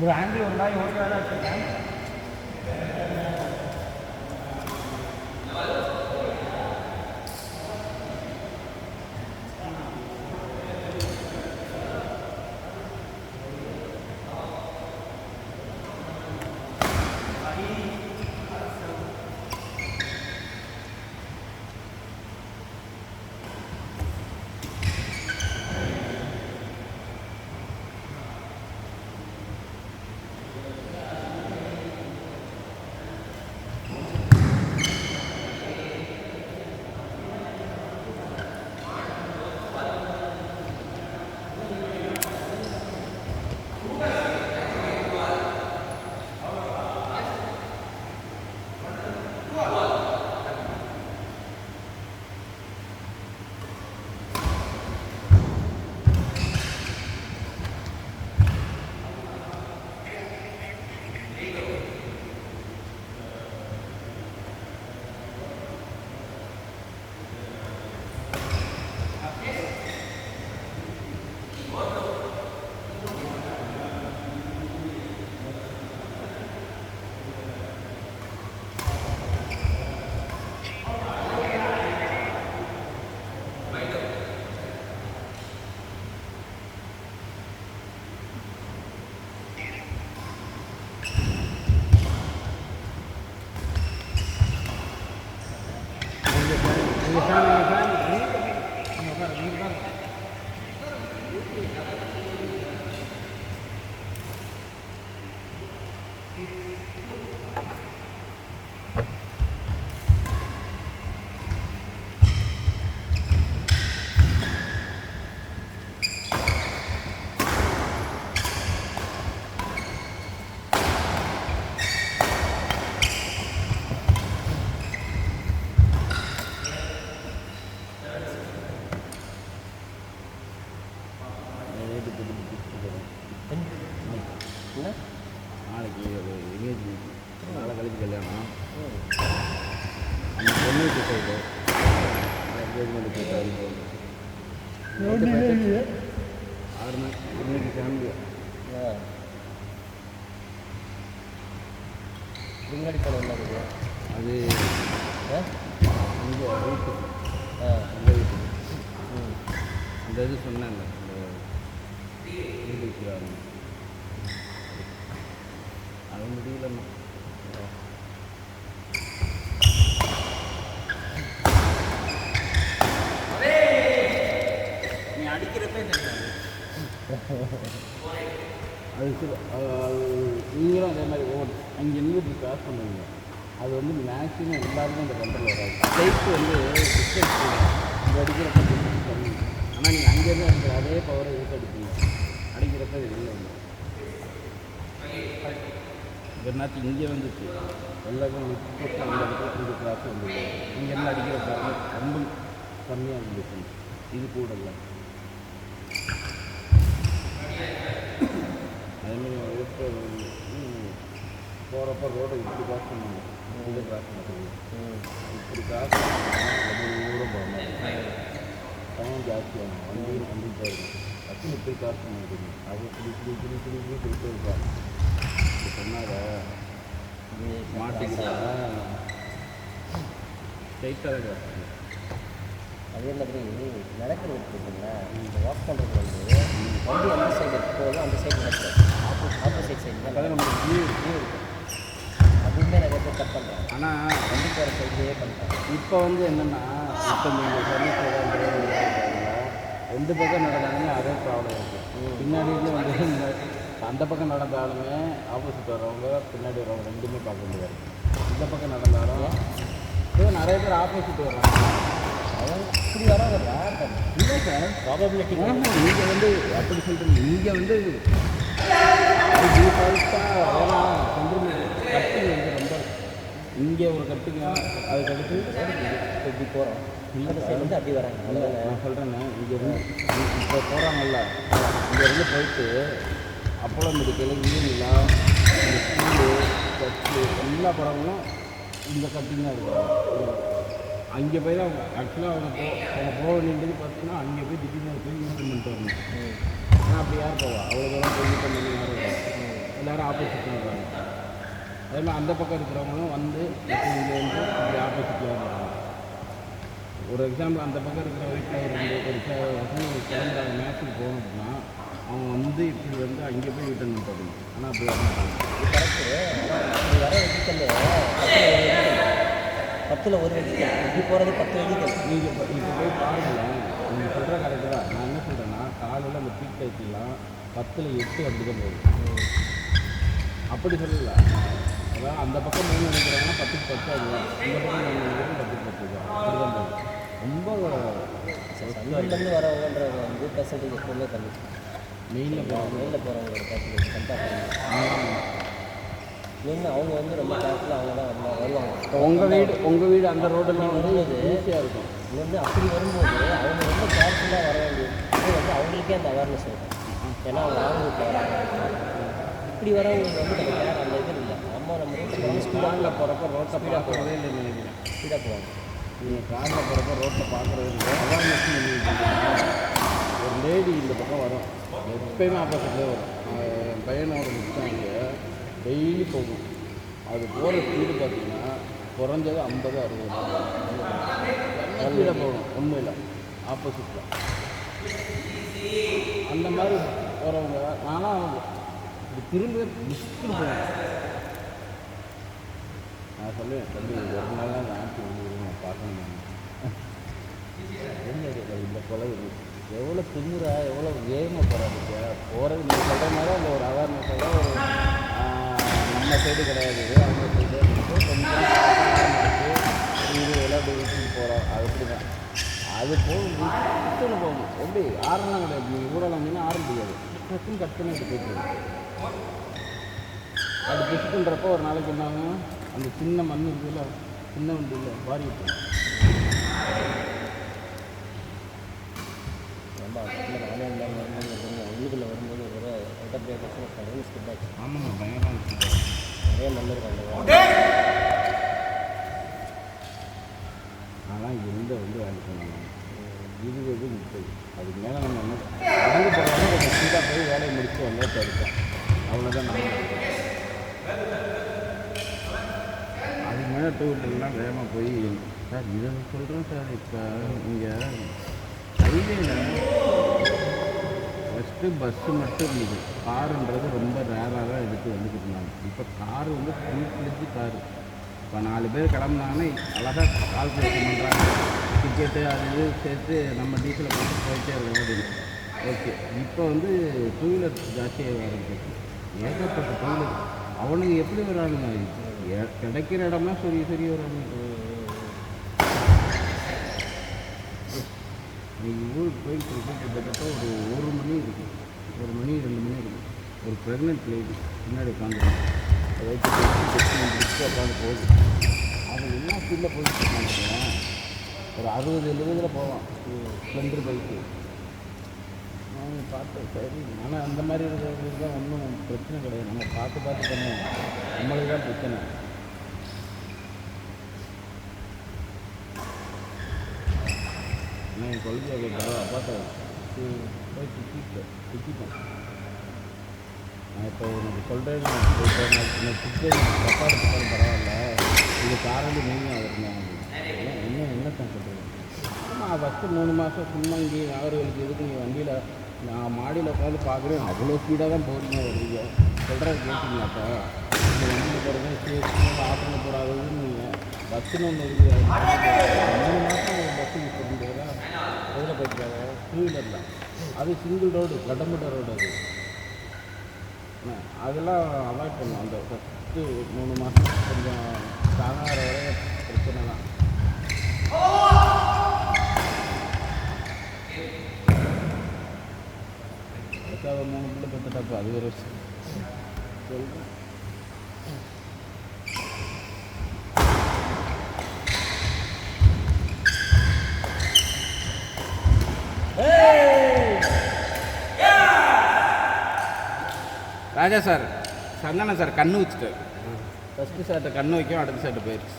ஒரு ஆங்கிள் ஒரு நாய் ஓகே தான் வச்சுருக்கேன். நாளைக்கு ஒரு எங்கேஜ்மெண்ட், நாளை கழிச்சு கல்யாணம். அந்த பொண்ணுக்கு போயிட்டு எங்கேஜ்மெண்ட் போயிட்டு 6 மணி இன்னைக்கு ஃபேமிலியா முன்னாடி படம் என்ன அது இங்கே வீட்டு அந்த வீட்டு அந்த இது சொன்னேன்ல அந்த வீடு இருக்கிறாங்க அது முடியலம்மா. நீ அடிக்கிறப்பே தெரியாது அது நீங்களும் அதே மாதிரி அங்கே இருந்து கிராஸ் பண்ணுவீங்க. அது வந்து மேக்ஸிமம் எல்லாருக்கும் அந்த கண்ட்ரோல் வராது. டைப் வந்து டிஸ்டன்ஸ் இங்கே அடிக்கிறப்ப டிஸ்டன்ஸ் கம்மி. ஆனால் நீங்கள் அங்கேருந்து அடிக்கிற அதே பவரை எடுத்து அடிப்பீங்க. அடிக்கிறப்ப இது இல்லை வந்து என்னாச்சு இங்கே வந்துச்சு எல்லாருக்கும் முப்பத்தி அந்த இடத்துல கொஞ்சம் கிராஸ் வந்துச்சு. இங்கேருந்து அடிக்கிற பாருங்க ரொம்ப கம்மியாக இருந்துச்சு. இது கூட இல்லை. அதேமாதிரி எடுத்து போகிறப்ப ரோடை இப்படி கிராஸ் பண்ணுவாங்க, இங்கே கிராஸ் பண்ணுறது இப்படி கிராஸ் பண்ணால் தூரம் போகணும். டைம் ஜாஸ்தியாகும். வண்டி போயிருக்கும். டக்குன்னு இப்படி கிராஸ் பண்ண முடியும். அது இப்படி இப்படி இப்படி இப்படி இப்படி போயிட்டே இருப்பாங்க. இப்படி சொன்னார மாட்டிக்கிறா ஸ்ட்ரைட்டாக தான் கிராஸ் பண்ணும். அதே மாதிரி நடக்கிறது இருக்குங்களா, வாக் பண்ணுறது வந்து வண்டி அந்த சைடு போதும், அந்த சைடு நடக்கும். ஆப்போசிட் சைடு தான் நம்மளுக்கு வியூ இருக்கும். அதுவுமே நிறைய பேர் கட் பண்ணுறேன். ஆனால் வண்டி போகிற சைட்லேயே பண்ணுறேன். இப்போ வந்து என்னென்னா, இப்போ நீங்கள் சர்வீஸ் ரெண்டு பக்கம் நடந்தாலுமே அதே ப்ராப்ளம் இருக்குது. பின்னாடி வந்து அந்த பக்கம் நடந்தாலுமே ஆப்போசிட் வரவங்க பின்னாடி வரவங்க ரெண்டுமே பார்க்க முடியாது. இந்த பக்கம் நடந்தாலும் இப்போ நிறைய பேர் ஆப்போசிட் வர்றாங்க. அவங்க இப்படி வராங்க இல்லை சார். ப்ராபபிலிட்டி நீங்கள் வந்து அப்படி சொல்கிறீங்க. நீங்கள் வந்து கட்டு வந்து ரொம்ப இங்கே ஒரு கட்டுங்க, அதுக்கடுத்து இப்படி போகிறோம். இந்த சைடு வந்து அப்படி வராங்க. இல்லை நான் சொல்கிறேன்னு, இங்கேருந்து இப்போ போகிறாங்கல்ல, இங்கேருந்து போயிட்டு அப்போலோ மெடிக்கல், யூனிலா, இந்த ஸ்கூலு, சர்ச்சு எல்லா படங்களும் இந்த கட்டிங் தான் இருக்கும். அங்கே போய் தான் ஆக்சுவலாக அவங்க போக வேண்டியது பார்த்தீங்கன்னா அங்கே போய் திடீர்னு போய் யூஸ் பண்ணிட்டு வரணும். ஆனால் அப்படி யார் போவா? அவ்வளோ தூரம் போய் யூஸ் பண்ணி யாரும் நேரம் ஆப்போசிட்டில் வர்றாங்க. அதே மாதிரி அந்த பக்கம் இருக்கிறவங்களும் வந்து இங்கே வந்து இப்படி ஆப்போசிட்டில் வர்றாங்க. ஒரு எக்ஸாம்பிள், அந்த பக்கம் இருக்கிற வீட்டில் ஒரு கிளம்புறாங்க மேட்ச்சுக்கு போகணும் அப்படின்னா அவங்க வந்து இப்படி வந்து அங்கே போய் ரிட்டர்ன் பண்ணணும். ஆனால் அப்படி வர மாட்டாங்க. கரெக்டு. ஆனால் வர வெஹிக்கல் 10ல் ஒரு வெஹிக்கல் இப்படி போகிறது 10 வெஹிக்கல். நீங்கள் இப்போ போய் பாருங்களேன், நீங்கள் சொல்கிற கரெக்டு தான். நான் என்ன சொல்கிறேன்னா, காலையில் அந்த பீக் டைத்துலாம் 10ல் 8 அப்படி தான் போகுது. அப்படி சொல்லல. அதான் அந்த பக்கம் 3 நினைக்கிறாங்கன்னா 10க்கு 10 அதுதான். இந்த பக்கம் 3 நினைக்கிறோம் 10க்கு 10 தான். அதுதான் போகுது. ரொம்ப சங்கூர்லேருந்து வரவங்கன்றது வந்து பெர்சன்டேஜ் எப்பவுமே கம்மி. மெயினில் மெயினில் போகிறவங்களோட பெர்சன்டேஜ் கம்பேர் பண்ணி மெயின் அவங்க வந்து ரொம்ப கேர்ஃபுல்லாக அவங்க தான் வருவாங்க. இப்போ உங்கள் வீடு அந்த ரோடெல்லாம் வரும்போது ஈஸியாக இருக்கும். இது வந்து அப்படி வரும்போது அவங்க ரொம்ப கேர்ஃபுல்லாக வர வேண்டியது இது வந்து அவங்களுக்கே அந்த அவேர்னஸ் இருக்கும். ஏன்னா அவங்க ஆரம்பத்தில் வராங்க. இப்படி வரவங்களுக்கு வந்து நம்ம கேர் அந்த இது இல்லை. நம்ம ரோட்டில் ஸ்பீடாக போகிறப்ப ரோட்டை பார்க்கறதே இல்லை நினைக்கிறேன். ஸ்பீடாக போவாங்க. நீங்கள் காரில் போகிறப்ப ரோட்டில் பார்க்குறது இல்லை. அவேர்னஸ் ஒரு லேடி இந்த பக்கம் வரும், எப்பயுமே ஆப்போசிட்லேயே வரும். என் பையனோட முடிச்சாங்க டெய்லி போகும். அது போகிற ஸ்பீடு பார்த்தீங்கன்னா குறைஞ்சது 50-60 ஸ்பீடாக போகணும். ஒன்றும் இல்லை, ஆப்போசிட்டில் அந்த மாதிரி போகிறவங்க. நானும் இப்படி திரும்ப மிஸ்கில் போவேன். நான் சொல்லுவேன், தம்பி ஒரு நாள் தான் ஆட்சி வந்து நான் பார்க்கணும். இந்த கொலை எவ்வளோ திமுறா எவ்வளோ வேகமாக போகிறது நீங்கள் சொல்கிற மாதிரி அந்த ஒரு அவேர்னஸோட ஒரு நம்ம சைடு கிடையாது, அவங்க சைடு கொஞ்சம் இது எல்லாம் அப்படி போகிறோம். அது எப்படி தான் அது போகணும் போகணும். எப்படி ஆரம்பம் கிடையாது. நீங்கள் ஊரில் வந்தீங்கன்னா ஆரம்பிக்காது, டக்குன்னு கட் பண்ணி போயிட்டு அது புஷ் பண்ணுறப்போ ஒரு நாளைக்கு என்னாங்க அந்த சின்ன மண் இருக்குல்ல, சின்ன வண்டி இல்லை வாரிட்டு உள்ளுக்குள்ளே வரும்போது ஒரு என்டர் பிரேக் ஸ்கிப் ஆச்சு. ஆமாங்க, பயங்கரமாக நிறைய மண் இருக்காங்க. ஆனால் எந்த வந்து வேலை பண்ணாங்க 20-30 அதுக்கு மேலே நம்ம என்ன நடந்து போகிறோம்னா கொஞ்சம் ஸ்பீடாக போய் வேலையை முடிச்சு வந்தால் தருக்கோம். அவ்வளோதான் நம்ம அதுக்கு மேலே 2 வீலர்லாம் வேகமாக போய் சார் இதை சொல்கிறேன் சார். இப்போ இங்கே ஹைவேல ஃபஸ்ட்டு பஸ்ஸு மட்டும் இருந்தது, காருன்றது ரொம்ப ரேராக தான் எடுத்து வந்துக்கிட்டு இருந்தாங்க. இப்போ காரு வந்து ஃபுல் காரு. இப்போ 4 பேர் கிளம்புனாங்கன்னா அழகாக கால்குலேஷன் பண்ணுறாங்க, டிக்கெட்டு அது இது சேர்த்து நம்ம டீசலை போட்டு போயிட்டே இருக்கோம் அப்படின்னு. ஓகே, இப்போ வந்து 2 வீலர் ஜாஸ்தியாக ஆரம்பிச்சு ஏகப்பட்ட 2 வீலர். அவனுங்க எப்படி வரானுங்க, கிடைக்கிற இடம்னா சரி வரானுங்க. நீங்கள் ஊருக்கு போயிட்டு கிட்டத்தட்ட ஒரு மணி இருக்குது, 1 மணி 2 மணி இருக்குது. ஒரு ப்ரெக்னென்ட் லேடி பின்னாடி உட்காந்துருக்கோம், அதை வச்சு உட்காந்து போகுது. அது என்ன ஸ்பீடில் போயிட்டு இருக்காங்க, ஒரு 60-70 போவான் ஸ்ப்ளெண்டர் பைக்கு. நான் பார்த்தேன் சரி. ஆனால் அந்த மாதிரி இருக்கிறவங்களுக்கு தான் ஒன்றும் பிரச்சனை கிடையாது. நம்ம பார்த்து பண்ணுவோம், நம்மளுக்கு தான் பிரச்சனை. நான் என் கொள்கையை கேட்டால் அப்பாட்ட போய் திட்டிட்டேன். நான் இப்போ எனக்கு சொல்கிறேன், இப்போ நான் திட்டேன் தப்பாக எடுத்துட்டாலும் பரவாயில்ல, இது காரணம் நீங்கள் அவருங்க என்ன தான் சொல்கிறேன். ஆமாம், ஃபஸ்ட்டு 3 மாதம் சும்மா இங்கே அவர்களுக்கு எதுக்கு நீங்கள் வண்டியில் நான் மாடியில் உட்காந்து பார்க்குறேன், அவ்வளோ ஸ்பீடாக தான் போகிறீங்க வருவீங்க. சொல்கிறது கேட்டீங்களாப்பா, இந்த வண்டியில் போகிறது ஆட்டோவில் போடாததுன்னு நீங்கள் பஸ்ஸுன்னு ஒன்று இருக்குது. 3 மாதம் பஸ்ஸு யூஸ் பண்ணுறதா எதில் போய்ட்டுருக்காங்க 2 வீலரில். அது சிங்கிள் ரோடு, கடம்பட்ட ரோடு. அது அதெல்லாம் அவாய்ட் பண்ணலாம். அந்த ஃபஸ்ட்டு 3 மாதம் கொஞ்சம் தாங்கார வரை பிரச்சனை தான். அதுக்காக 3 பிள்ளை பெற்றுட்டாப்போ அது ஒரு சொல்கிறேன். ராஜா சார், சந்தானம் சார் கண்ணு வச்சுட்டார். ஃபஸ்ட்டு ஷர்ட்டை கண்ணு வைக்கும், அடுத்த ஷர்ட்டு போயிடுச்சு.